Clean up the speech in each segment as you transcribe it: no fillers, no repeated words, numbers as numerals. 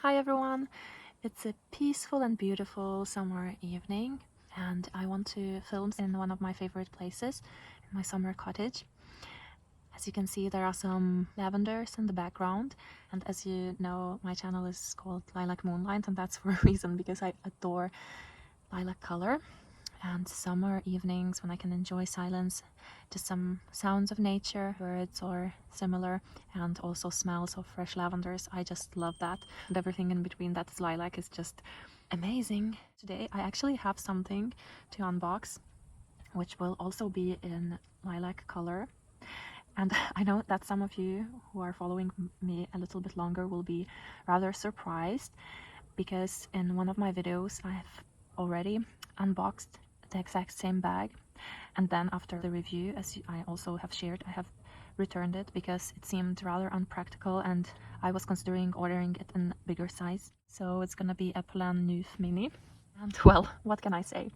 Hi everyone! It's a peaceful and beautiful summer evening and I want to film in one of my favorite places, in my summer cottage. As you can see, there are some lavenders in the background, and as you know, my channel is called Lilac Moonlight, and that's for a reason, because I adore lilac color. And summer evenings when I can enjoy silence, just some sounds of nature, birds or similar, and also smells of fresh lavenders, I just love that. And everything in between that is lilac is just amazing. Today I actually have something to unbox which will also be in lilac color, and I know that some of you who are following me a little bit longer will be rather surprised, because in one of my videos I have already unboxed the exact same bag, and then after the review, as I also have shared, I have returned it because it seemed rather unpractical and I was considering ordering it in bigger size. So it's gonna be a Polène Neuf mini, and well, what can I say?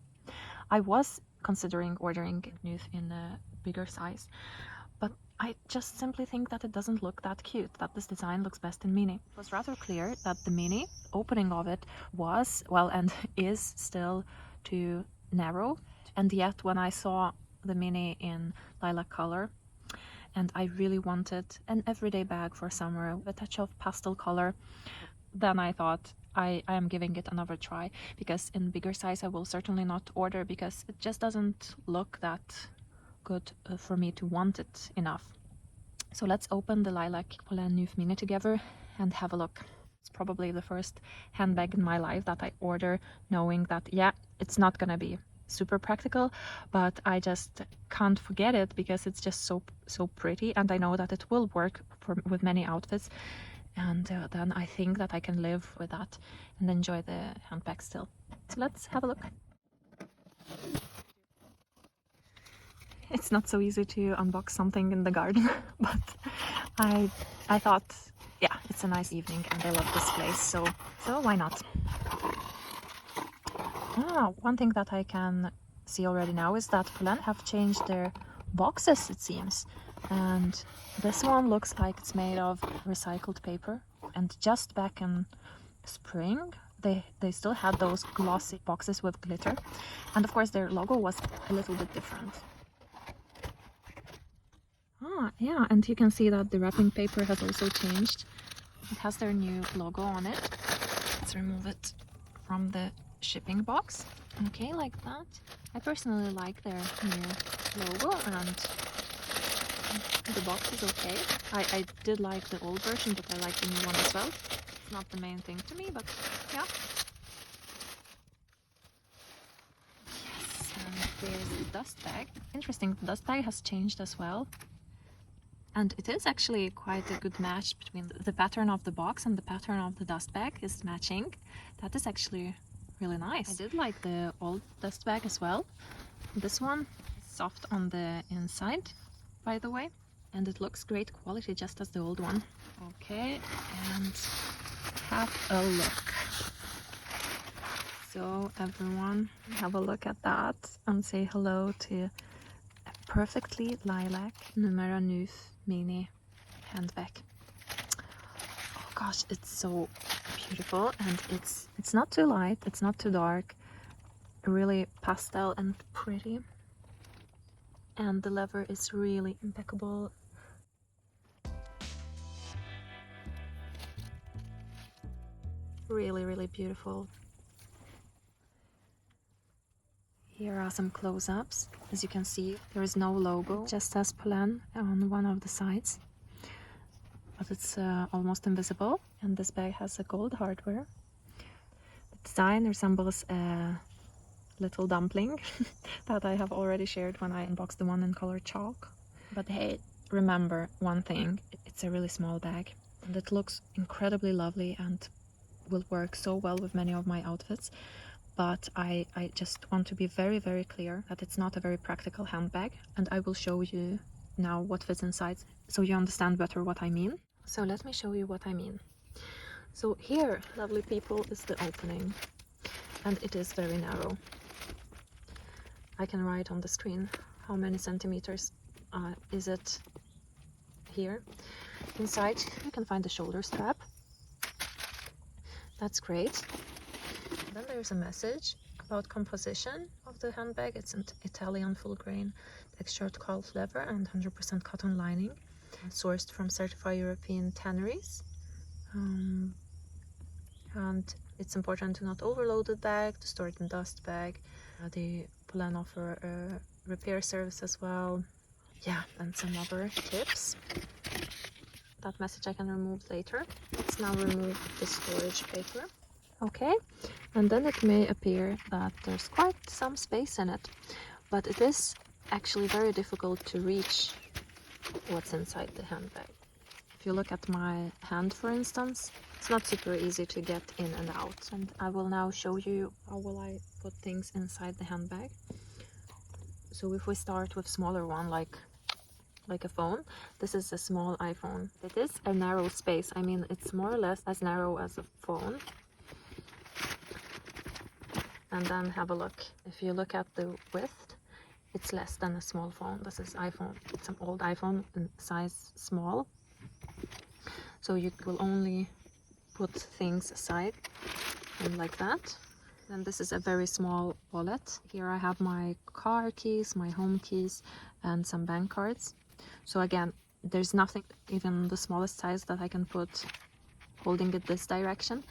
I was considering ordering Neuf in a bigger size, but I just simply think that it doesn't look that cute, that this design looks best in mini. It was rather clear that the mini opening of it was, well, and is still too narrow, and yet when I saw the mini in lilac color and I really wanted an everyday bag for summer with a touch of pastel color, then I thought I am giving it another try, because in bigger size I will certainly not order, because it just doesn't look that good for me to want it enough. So let's open the Lilac Polène Neuf mini together and have a look. It's probably the first handbag in my life that I order knowing that, yeah, it's not gonna be super practical, but I just can't forget it because it's just so pretty, and I know that it will work with many outfits, and then I think that I can live with that and enjoy the handbag still. So let's have a look. It's not so easy to unbox something in the garden, but I thought, yeah, it's a nice evening and I love this place, so why not? One thing that I can see already now is that Polène have changed their boxes, it seems, and this one looks like it's made of recycled paper, and just back in spring they still had those glossy boxes with glitter, and of course their logo was a little bit different. Yeah, and you can see that the wrapping paper has also changed. It has their new logo on it. Let's remove it from the shipping box. Okay, like that. I personally like their new logo, and the box is okay. I did like the old version, but I like the new one as well. It's not the main thing to me, but yeah. Yes, and there's the dust bag. Interesting, the dust bag has changed as well. And it is actually quite a good match between the pattern of the box and the pattern of the dust bag is matching. That is actually really nice. I did like the old dust bag as well. This one is soft on the inside, by the way, and it looks great quality just as the old one. Okay, and have a look. So everyone, have a look at that and say hello to a perfectly lilac numero 9 mini handbag. Oh gosh, it's so beautiful, and it's not too light, it's not too dark, really pastel and pretty, and the leather is really impeccable. Really beautiful. Here are some close-ups. As you can see, there is no logo, just says Polène on one of the sides, but it's almost invisible. And this bag has a gold hardware. The design resembles a little dumpling that I have already shared when I unboxed the one in color chalk. But hey, remember one thing, it's a really small bag and it looks incredibly lovely and will work so well with many of my outfits. But I just want to be very clear that it's not a very practical handbag, and I will show you now what fits inside so you understand better what I mean. So let me show you what I mean. So here, lovely people, is the opening, and it is very narrow. I can write on the screen how many centimeters is it here. Inside you can find the shoulder strap. That's great. Then there's a message about composition of the handbag. It's an Italian full grain textured calf leather and 100% cotton lining, sourced from certified European tanneries. And it's important to not overload the bag, to store it in dust bag. The Polène offer a repair service as well. Yeah, and some other tips. That message I can remove later. Let's now remove the storage paper. Okay, and then it may appear that there's quite some space in it, but it is actually very difficult to reach what's inside the handbag. If you look at my hand, for instance, it's not super easy to get in and out. And I will now show you how will I put things inside the handbag. So if we start with smaller one, like a phone, this is a small iPhone. It is a narrow space. I mean, it's more or less as narrow as a phone. And then have a look. If you look at the width, it's less than a small phone. This is iPhone. It's an old iPhone in size small. So you will only put things aside and like that. And this is a very small wallet. Here I have my car keys, my home keys, and some bank cards. So again, there's nothing, even the smallest size, that I can put holding it this direction.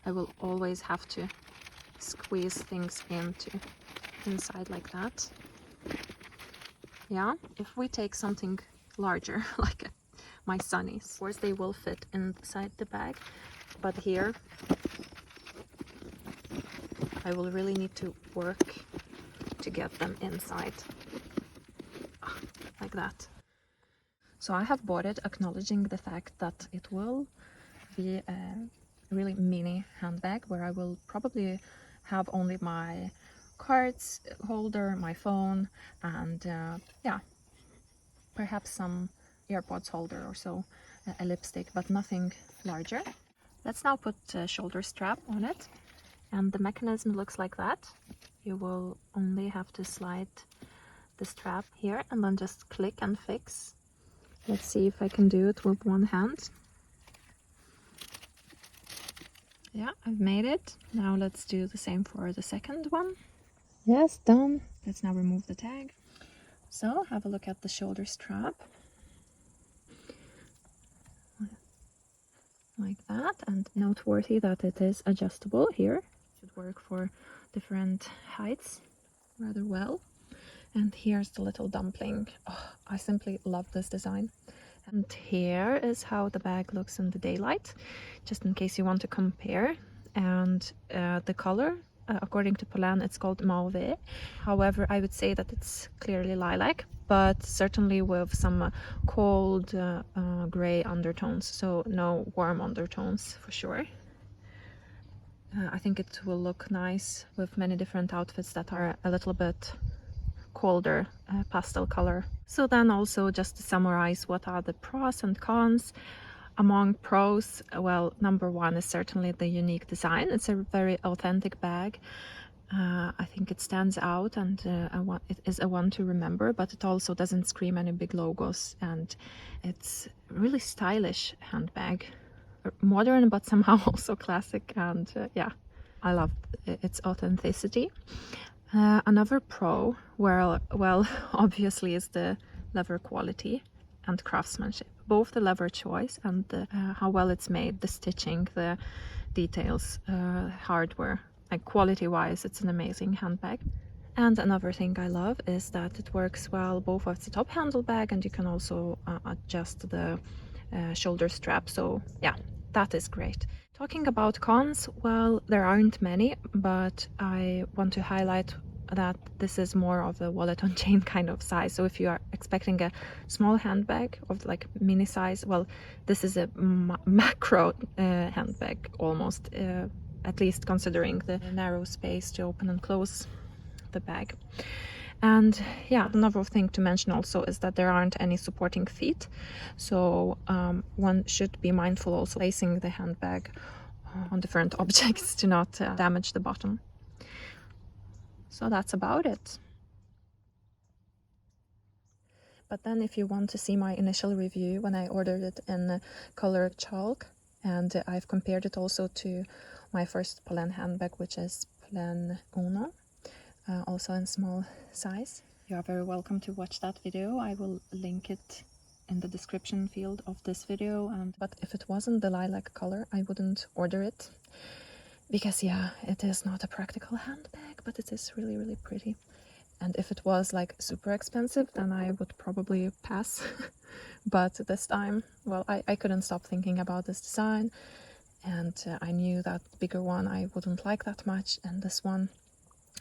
I will always have to squeeze things inside like that. Yeah, if we take something larger, like my sunnies, of course they will fit inside the bag, but here I will really need to work to get them inside, like that. So I have bought it acknowledging the fact that it will be a really mini handbag where I will probably have only my cards holder, my phone, and yeah, perhaps some AirPods holder or so, a lipstick, but nothing larger. Let's now put a shoulder strap on it, and the mechanism looks like that. You will only have to slide the strap here and then just click and fix. Let's see if I can do it with one hand. Yeah, I've made it. Now let's do the same for the second one. Yes, done. Let's now remove the tag. So have a look at the shoulder strap. Like that, and noteworthy that it is adjustable here. It should work for different heights rather well. And here's the little dumpling. Oh, I simply love this design. And here is how the bag looks in the daylight, just in case you want to compare. And the color, according to Polène, it's called Mauve. However, I would say that it's clearly lilac, but certainly with some cold gray undertones, so no warm undertones for sure. I think it will look nice with many different outfits that are a little bit colder pastel color. So then also just to summarize, what are the pros and cons? Among pros, well, number one is certainly the unique design. It's a very authentic bag. I think it stands out, and it is a one to remember, but it also doesn't scream any big logos, and it's really stylish handbag. Modern, but somehow also classic, and yeah, I love its authenticity. Another pro, well, obviously, is the leather quality and craftsmanship. Both the leather choice and how well it's made, the stitching, the details, hardware. Like quality-wise, it's an amazing handbag. And another thing I love is that it works well both as the top handle bag, and you can also adjust the shoulder strap. So yeah, that is great. Talking about cons, well, there aren't many, but I want to highlight that this is more of a wallet on chain kind of size. So if you are expecting a small handbag of like mini size, well, this is a macro handbag almost, at least considering the narrow space to open and close the bag. And yeah, another thing to mention also is that there aren't any supporting feet, so one should be mindful also placing the handbag on different objects to not damage the bottom. So that's about it. But then if you want to see my initial review when I ordered it in color chalk, and I've compared it also to my first Polène handbag, which is Polène Uno, also in small size. You are very welcome to watch that video. I will link it in the description field of this video. But if it wasn't the lilac color, I wouldn't order it, because yeah, it is not a practical handbag, but it is really, really pretty. And if it was like super expensive, then I would probably pass. But this time, well, I couldn't stop thinking about this design, and I knew that the bigger one I wouldn't like that much, and this one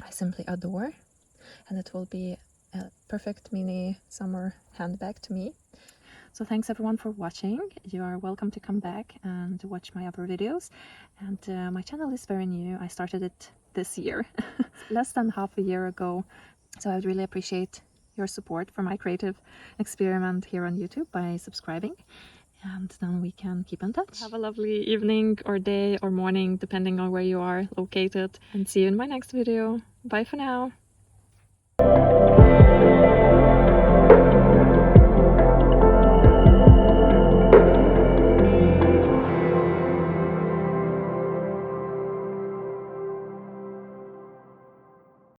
I simply adore, and it will be a perfect mini summer handbag to me. So thanks everyone for watching. You are welcome to come back and watch my other videos. And my channel is very new. I started it this year, less than half a year ago. So I would really appreciate your support for my creative experiment here on YouTube by subscribing. And then we can keep in touch. Have a lovely evening or day or morning, depending on where you are located. And see you in my next video. Bye for now.